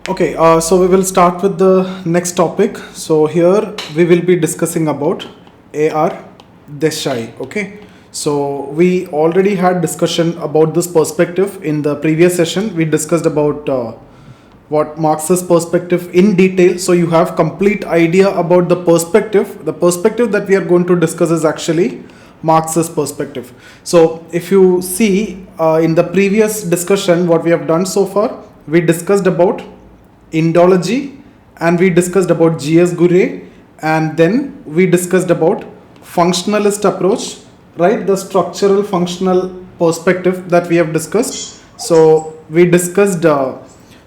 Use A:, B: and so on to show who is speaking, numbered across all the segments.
A: Okay, so we will start with the next topic. So here we will be discussing about A.R. Desai. Okay, so we already had discussion about this perspective in the previous session. We discussed about what Marx's perspective in detail. So you have complete idea about the perspective. The perspective that we are going to discuss is actually Marx's perspective. So if you see in the previous discussion, what we have done so far, we discussed about Indology and we discussed about G.S. Gure, and then we discussed about functionalist approach, right? The structural functional perspective that we have discussed. So we discussed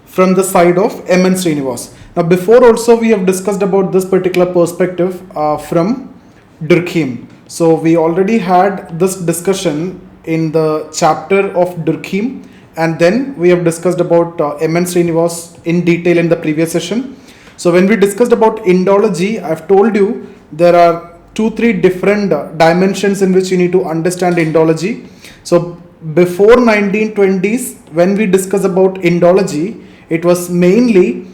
A: from the side of M.N. Srinivas. Now before also we have discussed about this particular perspective from Durkheim. So we already had this discussion in the chapter of Durkheim, and then we have discussed about M.N. Srinivas in detail in the previous session. So when we discussed about Indology, I've told you there are 2-3 different dimensions in which you need to understand Indology. So before 1920s, when we discuss about Indology, it was mainly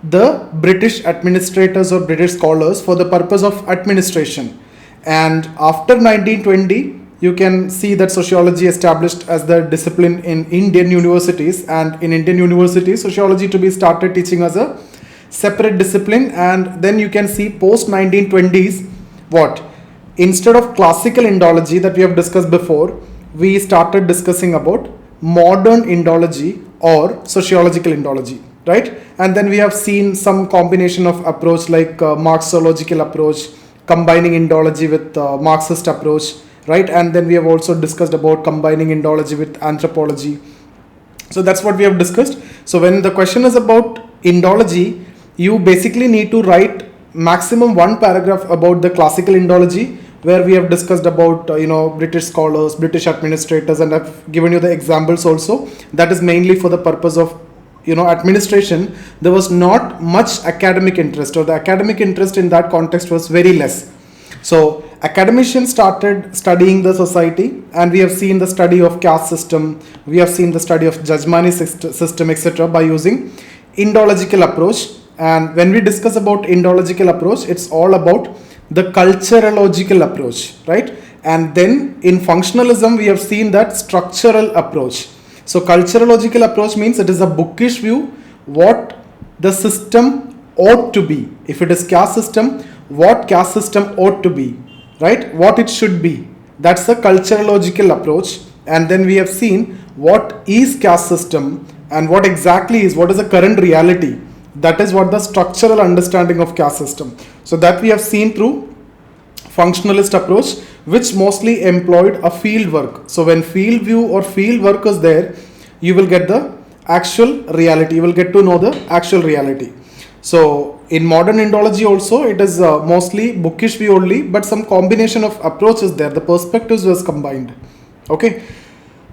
A: the British administrators or British scholars for the purpose of administration. And after 1920, you can see that sociology established as the discipline in Indian universities, and in Indian universities sociology to be started teaching as a separate discipline. And then you can see post 1920s what, instead of classical Indology that we have discussed before, we started discussing about modern Indology or sociological Indology, right? And then we have seen some combination of approach like Marxological approach combining Indology with Marxist approach, right? And then we have also discussed about combining Indology with anthropology. So that's what we have discussed. So when the question is about Indology, you basically need to write maximum one paragraph about the classical Indology, where we have discussed about British scholars, British administrators, and I've given you the examples also. That is mainly for the purpose of administration. There was not much academic interest, or the academic interest in that context was very less. So academicians started studying the society, and we have seen the study of caste system, we have seen the study of Jajmani system, etc., by using Indological approach. And when we discuss about Indological approach, it's all about the culturological approach, right? And then in functionalism, we have seen that structural approach. So culturological approach means it is a bookish view what the system ought to be. If it is caste system, what caste system ought to be, right? What it should be. That's the culturological approach. And then we have seen what is caste system and what exactly is, what is the current reality. That is what the structural understanding of caste system. So that we have seen through functionalist approach, which mostly employed a field work. So when field view or field work is there, you will get the actual reality. You will get to know the actual reality. So in modern Indology also, it is mostly bookish view only, but some combination of approaches there. The perspectives was combined. Okay.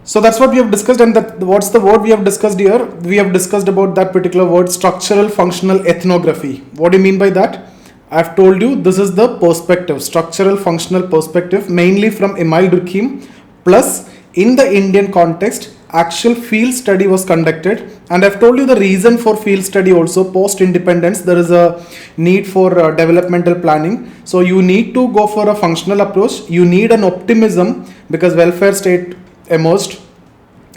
A: So that's what we have discussed. And that, what's the word we have discussed here? We have discussed about that particular word, structural functional ethnography. What do you mean by that? I've told you this is the perspective, structural functional perspective, mainly from Emile Durkheim, plus in the Indian context, actual field study was conducted. And I've told you the reason for field study also. Post independence, there is a need for developmental planning. So you need to go for a functional approach. You need an optimism because welfare state emerged,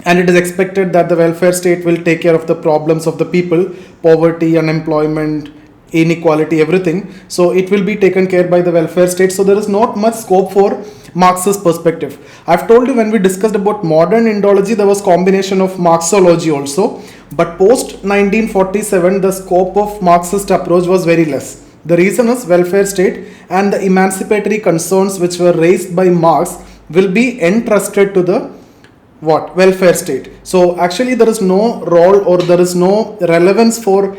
A: and it is expected that the welfare state will take care of the problems of the people, poverty, unemployment, inequality, everything. So it will be taken care by the welfare state. So there is not much scope for Marxist perspective. I've told you when we discussed about modern Indology, there was combination of Marxology also, but post 1947 the scope of Marxist approach was very less. The reason is welfare state and the emancipatory concerns which were raised by Marx will be entrusted to the welfare state. So actually there is no role or there is no relevance for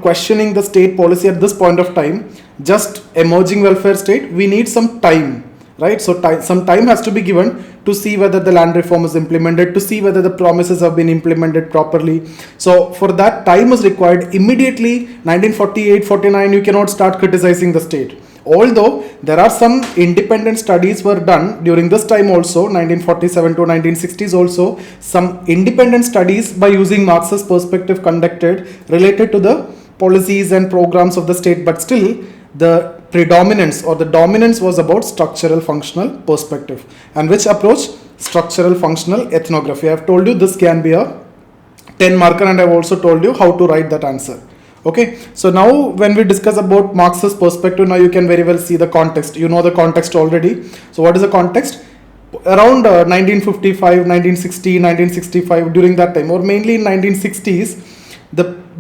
A: questioning the state policy at this point of time. Just emerging welfare state, we need some time, right? So some time has to be given to see whether the land reform is implemented, to see whether the promises have been implemented properly. So for that, time is required. Immediately 1948-49 you cannot start criticizing the state. Although there are some independent studies were done during this time also, 1947 to 1960s also, some independent studies by using Marxist perspective conducted related to the policies and programs of the state, but still the predominance or the dominance was about structural functional perspective. And which approach? Structural functional ethnography. I have told you this can be a 10 marker, and I have also told you how to write that answer. Okay, so now when we discuss about Marxist perspective, now you can very well see the context. You know the context already. So what is the context? Around 1955, 1960, 1965, during that time, or mainly in 1960s,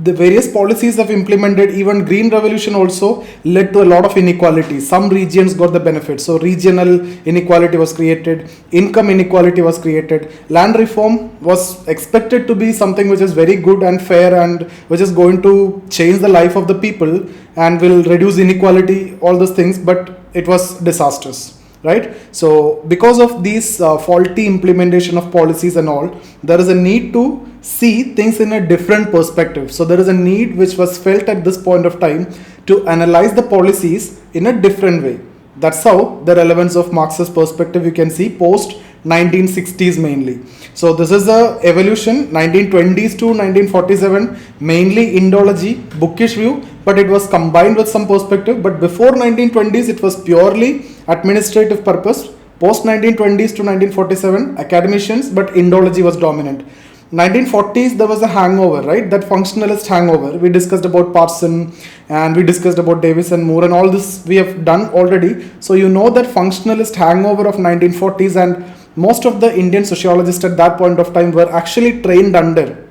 A: the various policies have implemented. Even green revolution also led to a lot of inequality. Some regions got the benefit, so regional inequality was created, income inequality was created. Land reform was expected to be something which is very good and fair and which is going to change the life of the people and will reduce inequality, all those things, but it was disastrous, right? So because of these faulty implementation of policies and all, there is a need to see things in a different perspective. So there is a need which was felt at this point of time to analyze the policies in a different way. That's how the relevance of Marxist perspective you can see post 1960s mainly. So this is the evolution 1920s to 1947, mainly Indology, bookish view, but it was combined with some perspective. But before 1920s it was purely administrative purpose. Post 1920s to 1947 academicians, but Indology was dominant. 1940s there was a hangover, right? That functionalist hangover. We discussed about Parson and we discussed about Davis and Moore, and all this we have done already. So you know that functionalist hangover of 1940s, and most of the Indian sociologists at that point of time were actually trained under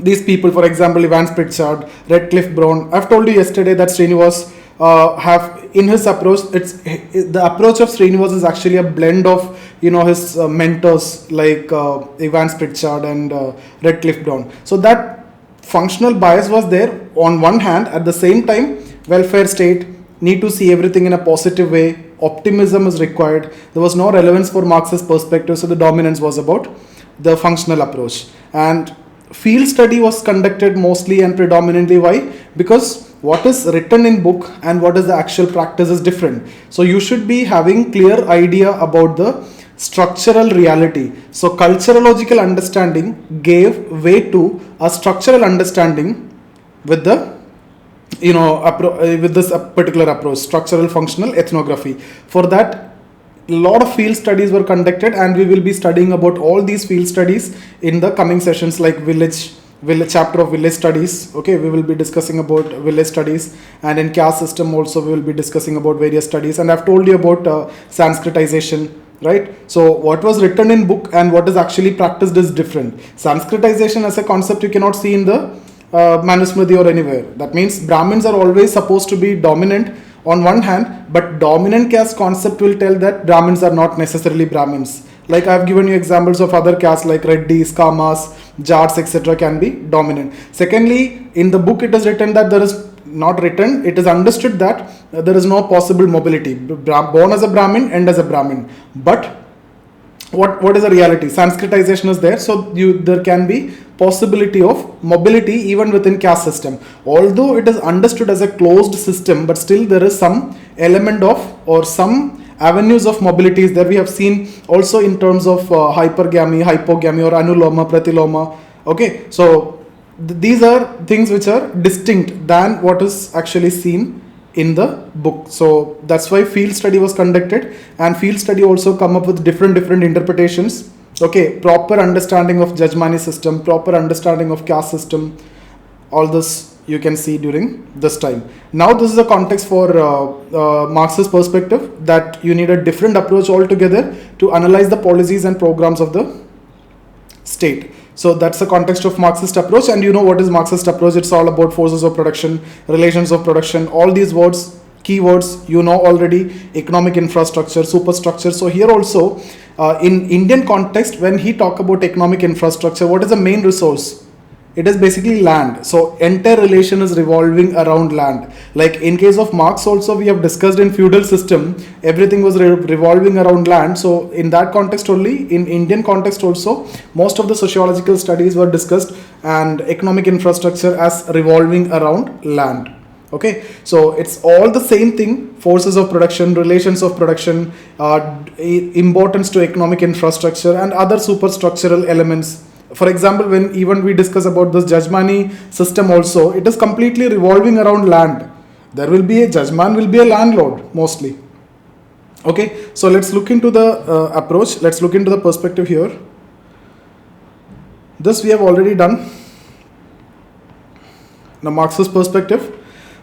A: these people. For example, Evans Pritchard, Redcliffe Brown. I've told you yesterday that Srinivas have in his approach, it's the approach of Srinivas is actually a blend of his mentors like Evans Pritchard and Redcliffe Brown. So that functional bias was there on one hand. At the same time, welfare state, need to see everything in a positive way, optimism is required. There was no relevance for Marxist perspective, so the dominance was about the functional approach. And field study was conducted mostly and predominantly. Why? Because what is written in book and what is the actual practice is different. So you should be having clear idea about the structural reality. So culturological understanding gave way to a structural understanding with the with this particular approach, structural functional ethnography. For that, a lot of field studies were conducted, and we will be studying about all these field studies in the coming sessions, like village chapter of village studies. Okay, we will be discussing about village studies, and in caste system also we will be discussing about various studies. And I've told you about Sanskritization, right? So what was written in book and what is actually practiced is different. Sanskritization as a concept you cannot see in the Manusmriti or anywhere. That means Brahmins are always supposed to be dominant on one hand, but dominant caste concept will tell that Brahmins are not necessarily Brahmins. Like I have given you examples of other castes like Reddis, Kamas, Jats, etc. can be dominant. Secondly, in the book it is written that there is not written, it is understood that there is no possible mobility. Born as a Brahmin, end as a Brahmin. But what is the reality? Sanskritization is there, so there can be possibility of mobility even within caste system. Although it is understood as a closed system, but still there is some element of or some avenues of mobilities that we have seen also in terms of hypergamy, hypogamy, or anuloma, pratiloma. Okay, so these are things which are distinct than what is actually seen in the book. So that's why field study was conducted, and field study also come up with different interpretations. Okay, proper understanding of Jajmani system, proper understanding of caste system, all this you can see during this time. Now this is the context for Marxist perspective, that you need a different approach altogether to analyze the policies and programs of the state. So that's the context of Marxist approach. And you know what is Marxist approach? It's all about forces of production, relations of production, all these words, keywords you know already, economic infrastructure, superstructure. So here also in Indian context, when he talk about economic infrastructure, what is the main resource? It is basically land. So entire relation is revolving around land. Like in case of Marx also, we have discussed in feudal system, everything was revolving around land. So in that context only, in Indian context also, most of the sociological studies were discussed and economic infrastructure as revolving around land. Okay, so it's all the same thing: forces of production, relations of production, importance to economic infrastructure, and other superstructural elements. For example, when even we discuss about this Jajmani system also, it is completely revolving around land. There will be a Jajman, will be a landlord mostly. Okay, so let's look into the approach. Let's look into the perspective here. This we have already done. Now, Marxist perspective.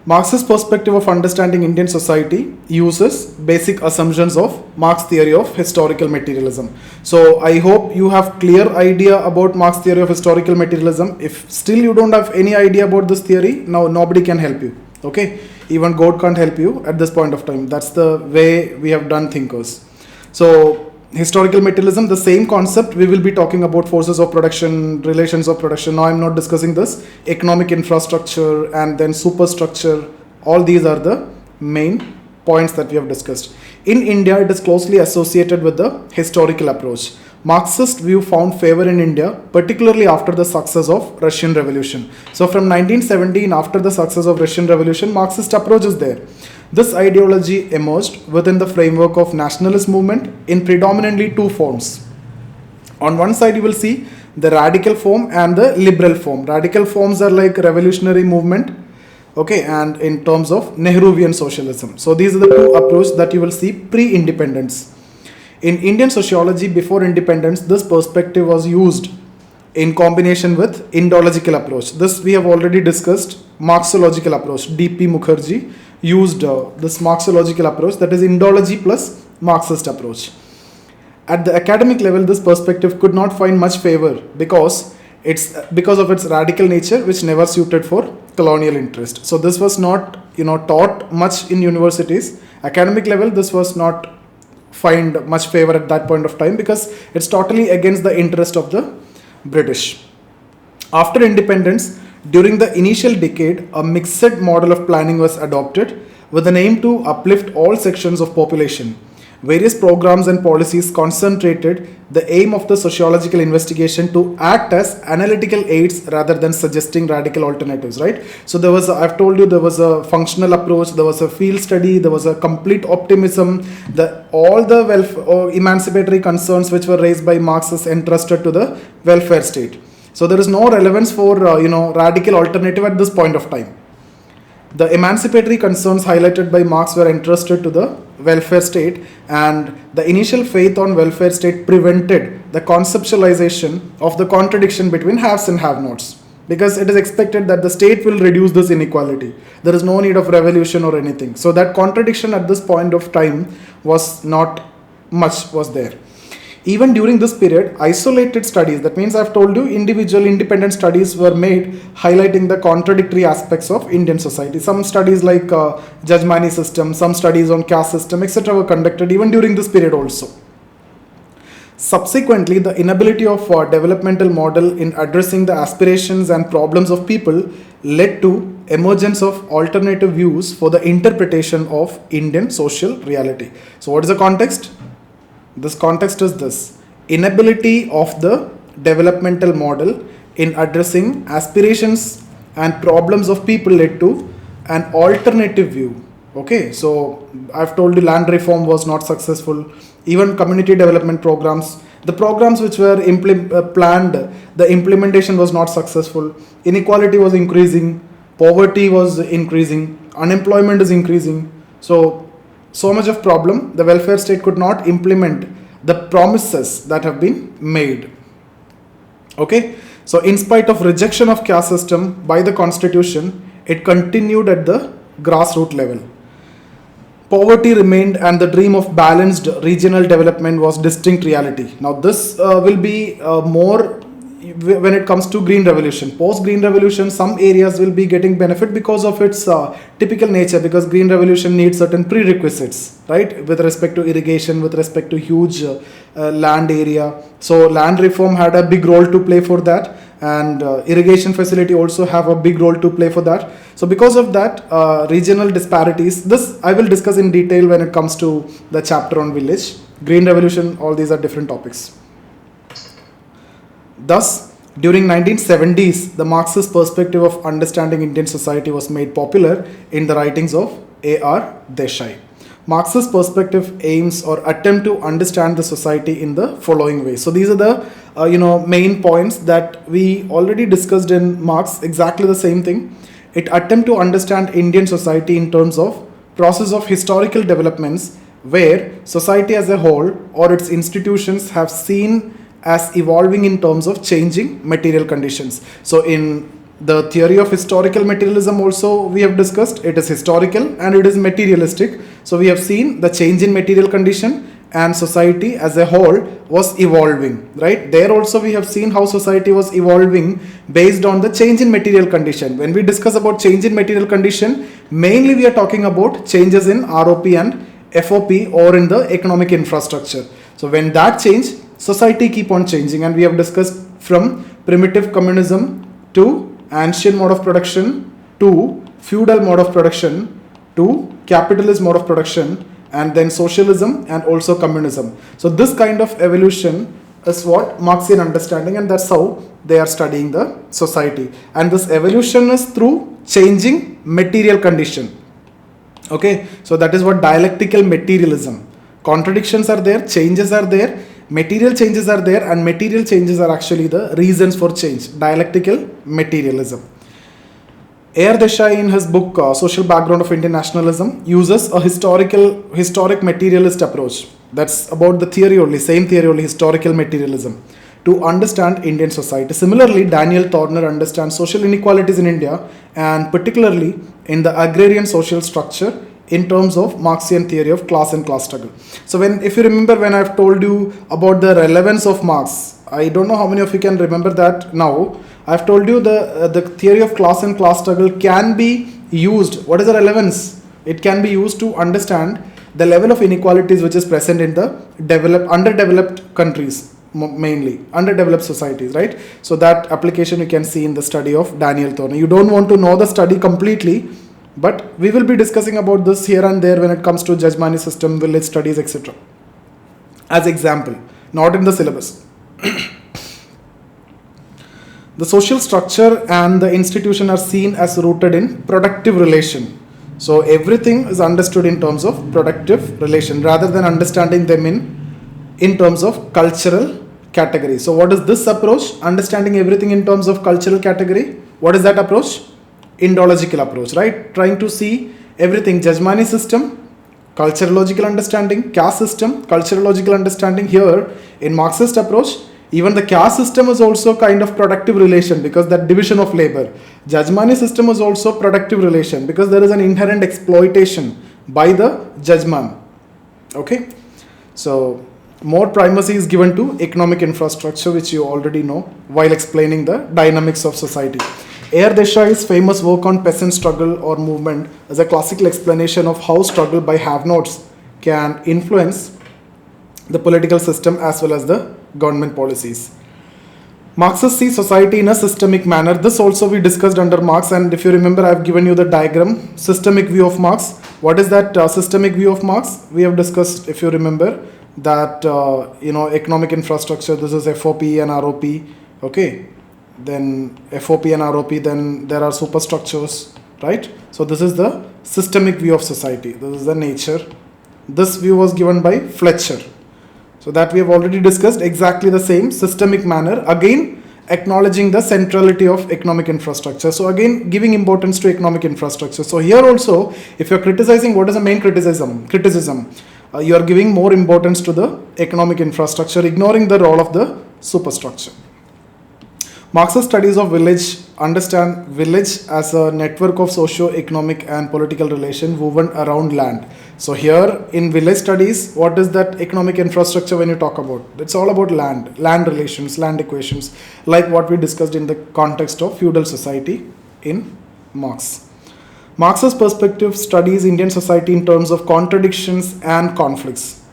A: Marxist perspective of understanding Indian society uses basic assumptions of Marx theory of historical materialism. So I hope you have clear idea about Marx theory of historical materialism. If still you don't have any idea about this theory, now nobody can help you. Okay, even God can't help you at this point of time. That's the way we have done thinkers. So historical materialism, the same concept, we will be talking about forces of production, relations of production. Now I'm not discussing this. Economic infrastructure and then superstructure, all these are the main points that we have discussed. In India, it is closely associated with the historical approach. Marxist view found favor in India, particularly after the success of Russian Revolution. So from 1917, after the success of Russian Revolution, Marxist approach is there. This ideology emerged within the framework of nationalist movement in predominantly two forms. On one side, you will see the radical form and the liberal form. Radical forms are like revolutionary movement, okay, and in terms of Nehruvian socialism. So these are the two approaches that you will see pre-independence. In Indian sociology before independence, this perspective was used in combination with Indological approach. This we have already discussed. Marxological approach, D.P. Mukherjee used this Marxological approach, that is Indology plus Marxist approach. At the academic level, this perspective could not find much favor because of its radical nature, which never suited for colonial interest. So this was not taught much in universities. Academic level, this was not find much favor at that point of time because it's totally against the interest of the British. After independence, during the initial decade, a mixed model of planning was adopted with an aim to uplift all sections of population. Various programs and policies concentrated the aim of the sociological investigation to act as analytical aids rather than suggesting radical alternatives, right? So I've told you, there was a functional approach, there was a field study, there was a complete optimism, all the emancipatory concerns which were raised by Marx is entrusted to the welfare state. So there is no relevance for radical alternative at this point of time. The emancipatory concerns highlighted by Marx were entrusted to the welfare state, and the initial faith on welfare state prevented the conceptualization of the contradiction between haves and have-nots, because it is expected that the state will reduce this inequality. There is no need of revolution or anything. So that contradiction at this point of time was not much was there. Even during this period, isolated studies, that means I've told you, individual independent studies were made highlighting the contradictory aspects of Indian society. Some studies like Jajmani system, some studies on caste system, etc. were conducted even during this period also. Subsequently, the inability of developmental model in addressing the aspirations and problems of people led to emergence of alternative views for the interpretation of Indian social reality. So what is the context? This context is this: inability of the developmental model in addressing aspirations and problems of people led to an alternative view. Okay, so I've told you land reform was not successful. Even community development programs, the programs which were planned, the implementation was not successful. Inequality was increasing, poverty was increasing, unemployment is increasing. So much of problem, the welfare state could not implement the promises that have been made. Okay, so in spite of rejection of caste system by the constitution, it continued at the grassroots level. Poverty remained, and the dream of balanced regional development was distinct reality. Now this will be more when it comes to green revolution. Post green revolution, some areas will be getting benefit because of its typical nature, because green revolution needs certain prerequisites, right, with respect to irrigation, with respect to huge land area. So land reform had a big role to play for that, and irrigation facility also have a big role to play for that. So because of that, regional disparities, this I will discuss in detail when it comes to the chapter on village, green revolution, all these are different topics. Thus, During 1970s, the Marxist perspective of understanding Indian society was made popular in the writings of A.R. Desai. Marxist perspective aims or attempt to understand the society in the following way. So these are the main points that we already discussed in Marx. Exactly the same thing. It attempt to understand Indian society in terms of process of historical developments where society as a whole or its institutions have seen as evolving in terms of changing material conditions. So in the theory of historical materialism also we have discussed, it is historical and it is materialistic. So we have seen the change in material condition and society as a whole was evolving, right? There also we have seen how society was evolving based on the change in material condition. When we discuss about change in material condition, mainly we are talking about changes in ROP and FOP or in the economic infrastructure. So when that change, society keep on changing, and we have discussed from primitive communism to ancient mode of production to feudal mode of production to capitalist mode of production and then socialism and also communism. So this kind of evolution is what Marxian understanding, and that's how they are studying the society. And this evolution is through changing material condition. Okay, so that is what dialectical materialism. Contradictions are there, changes are there, material changes are there, and material changes are actually the reasons for change. Dialectical materialism. A.R. Desai in his book Social Background of Indian Nationalism uses a historic materialist approach. That's about the theory only, same theory only, historical materialism, to understand Indian society. Similarly, Daniel Thorner understands social inequalities in India and particularly in the agrarian social structure in terms of Marxian theory of class and class struggle. So if you remember when I've told you about the relevance of Marx, I don't know how many of you can remember that now. I've told you the theory of class and class struggle can be used. What is the relevance? It can be used to understand the level of inequalities which is present in the underdeveloped countries, mainly underdeveloped societies, right? So that application you can see in the study of Daniel Thorner. You don't want to know the study completely, but we will be discussing about this here and there when it comes to Jajmani system, village studies, etc. As example, not in the syllabus. The social structure and the institution are seen as rooted in productive relation. So everything is understood in terms of productive relation rather than understanding them in terms of cultural category. So what is this approach? Understanding everything in terms of cultural category. What is that approach? Indological approach, right? Trying to see everything. Jajmani system, culturological understanding. Caste system, culturological understanding. Here in Marxist approach, even the caste system is also kind of productive relation because that division of labor. Jajmani system is also productive relation because there is an inherent exploitation by the judgment. Okay, so more primacy is given to economic infrastructure, which you already know, while explaining the dynamics of society. A.R. Desai's famous work on peasant struggle or movement is a classical explanation of how struggle by have-nots can influence the political system as well as the government policies. Marxists see society in a systemic manner. This also we discussed under Marx, and if you remember, I have given you the diagram, systemic view of Marx. What is that systemic view of Marx? We have discussed, if you remember, that economic infrastructure. This is FOP and ROP. Okay, then FOP and ROP. Then there are superstructures, right? So this is the systemic view of society. This is the nature. This view was given by Fletcher. So that we have already discussed, exactly the same systemic manner, again acknowledging the centrality of economic infrastructure. So again giving importance to economic infrastructure. So here also, if you're criticizing, what is the main criticism? You are giving more importance to the economic infrastructure, ignoring the role of the superstructure. Marxist studies of village understand village as a network of socio-economic and political relation woven around land. So here in village studies, what is that economic infrastructure when you talk about? It's all about land relations, land equations, like what we discussed in the context of feudal society in Marx. Marx's perspective studies Indian society in terms of contradictions and conflicts.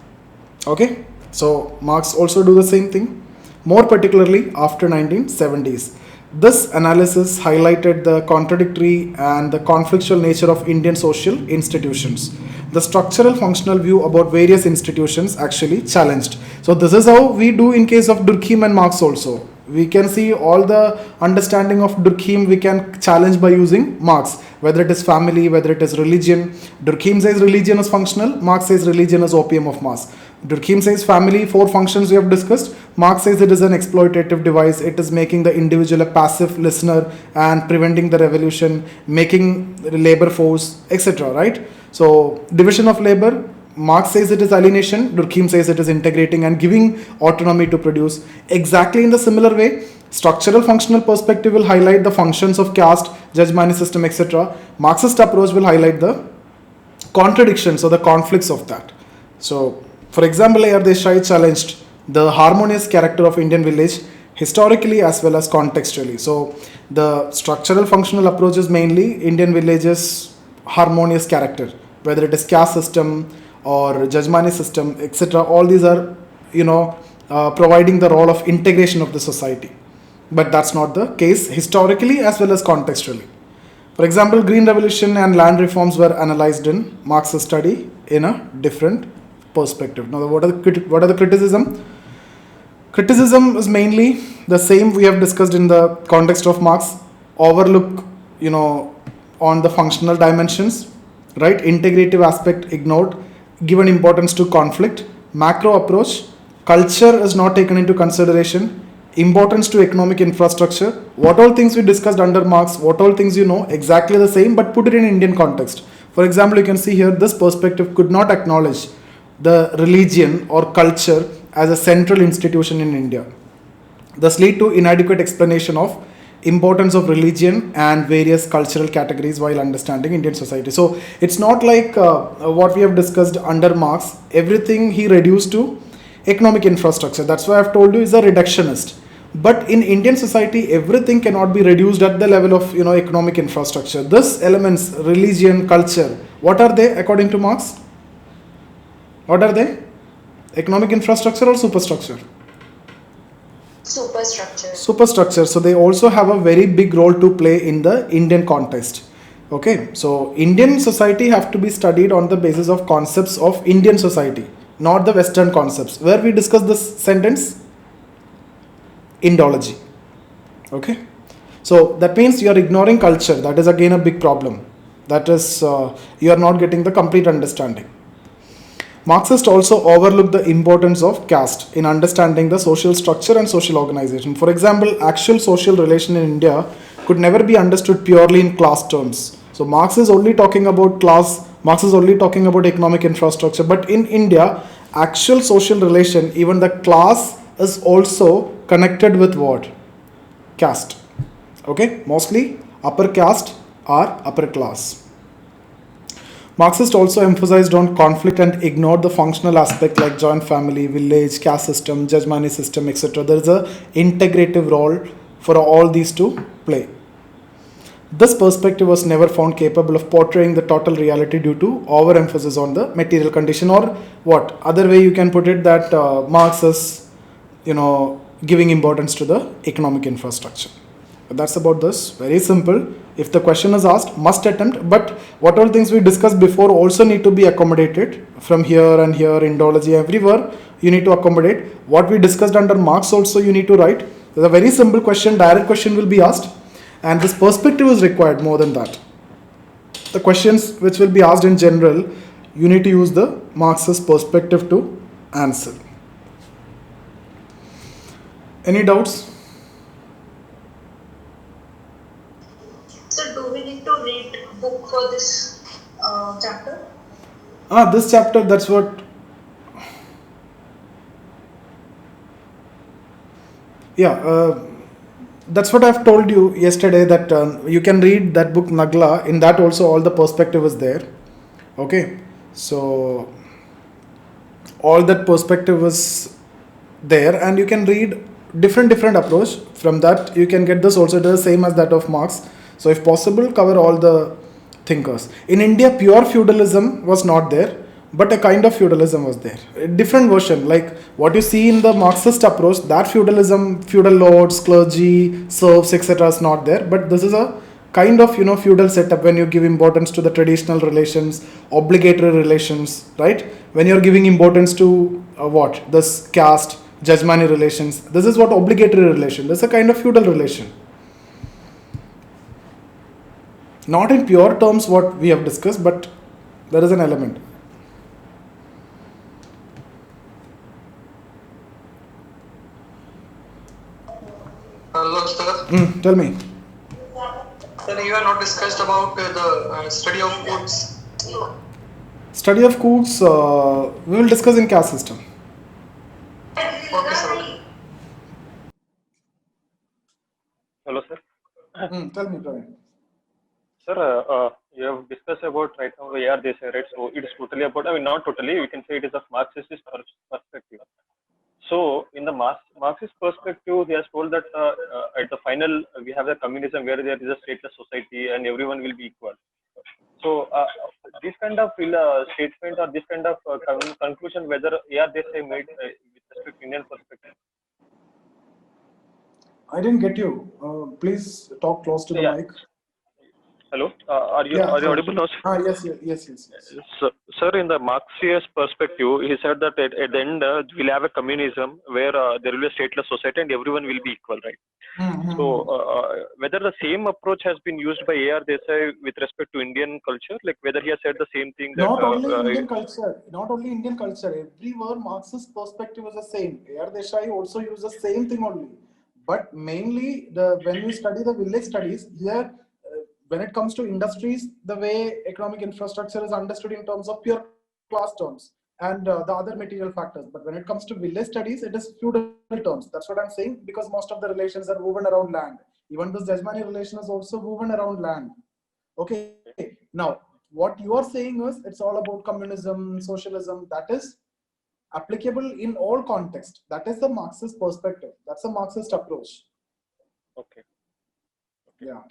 A: Okay, so Marx also do the same thing, more particularly after 1970s. This analysis highlighted the contradictory and the conflictual nature of Indian social institutions. The structural functional view about various institutions actually challenged. So this is how we do in case of Durkheim and Marx also. We can see all the understanding of Durkheim we can challenge by using Marx, whether it is family, whether it is religion. Durkheim says religion is functional, Marx says religion is opium of mass. Durkheim says family, 4 functions we have discussed. Marx says it is an exploitative device, it is making the individual a passive listener and preventing the revolution, making the labor force, etc. Right? So, division of labor, Marx says it is alienation, Durkheim says it is integrating and giving autonomy to produce. Exactly in the similar way, structural functional perspective will highlight the functions of caste, judgmani system, etc. Marxist approach will highlight the contradictions or the conflicts of that. So, for example, A.R. Desai challenged the harmonious character of Indian village historically as well as contextually. So, the structural functional approach is mainly Indian villages harmonious character, whether it is caste system or judgmani system, etc. All these are, providing the role of integration of the society. But that's not the case historically as well as contextually. For example, Green Revolution and land reforms were analyzed in Marx's study in a different perspective. Now, what are the criticism? Criticism is mainly the same we have discussed in the context of Marx. Overlook, on the functional dimensions, right? Integrative aspect ignored, given importance to conflict, macro approach, culture is not taken into consideration, importance to economic infrastructure, what all things we discussed under Marx, what all things exactly the same, but put it in Indian context. For example, you can see here this perspective could not acknowledge the religion or culture as a central institution in India. Thus lead to inadequate explanation of importance of religion and various cultural categories while understanding Indian society. So it's not like what we have discussed under Marx, everything he reduced to economic infrastructure. That's why I've told you is a reductionist. But in Indian society, everything cannot be reduced at the level of economic infrastructure. This elements, religion, culture, what are they according to Marx? What are they? Economic infrastructure or superstructure? Superstructure. So they also have a very big role to play in the Indian context. Okay, so Indian society have to be studied on the basis of concepts of Indian society, not the Western concepts. Where we discuss this sentence? Indology. Okay, so that means you are ignoring culture. That is again a big problem. That is, you are not getting the complete understanding. Marxists also overlook the importance of caste in understanding the social structure and social organization. For example, actual social relation in India could never be understood purely in class terms. So Marx is only talking about class, Marx is only talking about economic infrastructure, but in India, actual social relation, even the class is also connected with what? Caste. Okay, mostly upper caste or upper class. Marxists also emphasized on conflict and ignored the functional aspect like joint family, village, caste system, judgmani system, etc. There is a integrative role for all these to play. This perspective was never found capable of portraying the total reality due to overemphasis on the material condition, or what other way you can put it, that Marx is giving importance to the economic infrastructure. But that's about this. Very simple. If the question is asked, must attempt, but what all things we discussed before also need to be accommodated from here and here, Indology, everywhere you need to accommodate. What we discussed under Marx also you need to write. There's a very simple question, direct question will be asked, and this perspective is required more than that. The questions which will be asked in general, you need to use the Marxist perspective to answer. Any doubts?
B: So do we need to read book for this chapter?
A: This chapter, that's what. That's what I've told you yesterday, that you can read that book Nagla. In that also all the perspective is there. Okay, so all that perspective is there, and you can read different approach. From that you can get this also the same as that of Marx. So if possible, cover all the thinkers. In India, pure feudalism was not there, but a kind of feudalism was there. A different version, like what you see in the Marxist approach, that feudalism, feudal lords, clergy, serfs, etc. is not there. But this is a kind of feudal setup when you give importance to the traditional relations, obligatory relations, right? When you're giving importance to this caste, Jajmani relations. This is what obligatory relation. This is a kind of feudal relation. Not in pure terms what we have discussed, but there is an element.
C: Hello, sir.
A: Tell me.
C: Sir, you have not discussed about the study of codes.
A: Study of codes, we will discuss in caste system.
C: Okay, sir.
D: Hello, sir.
A: Tell me, Praveen.
D: Sir, you have discussed about right now the AR Desai, right? So it is totally about, I mean, not totally, we can say it is a Marxist perspective. So in the Marxist perspective, he has told that at the final, we have a communism where there is a stateless society and everyone will be equal. So this kind of statement or this kind of conclusion, whether AR Desai made with respect to Indian perspective.
A: I didn't get you. Please talk close to the
D: Yeah.
A: mic.
D: Hello, are you audible now?
A: Yes.
D: Sir, in the Marxist perspective, he said that at the end we'll have a communism where there will be a stateless society and everyone will be equal, right? So, whether the same approach has been used by AR Desai with respect to Indian culture, like whether he has said the same thing that
A: Not only Indian culture. Everywhere Marxist perspective is the same. A.R. Desai also uses the same thing only. But mainly, when we study the village studies, here, when it comes to industries, the way economic infrastructure is understood in terms of pure class terms and the other material factors. But when it comes to village studies, it is feudal terms. That's what I'm saying, because most of the relations are woven around land. Even this Jajmani relation is also woven around land. Okay. Now, what you are saying is it's all about communism, socialism. That is applicable in all contexts. That is the Marxist perspective. That's a Marxist approach.
D: okay.
A: Yeah.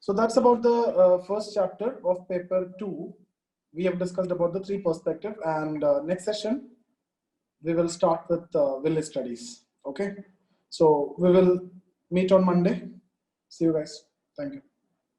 A: So that's about the first chapter of paper 2. We have discussed about the 3 perspective, and next session we will start with village studies. Okay. So we will meet on Monday. See you guys. Thank you.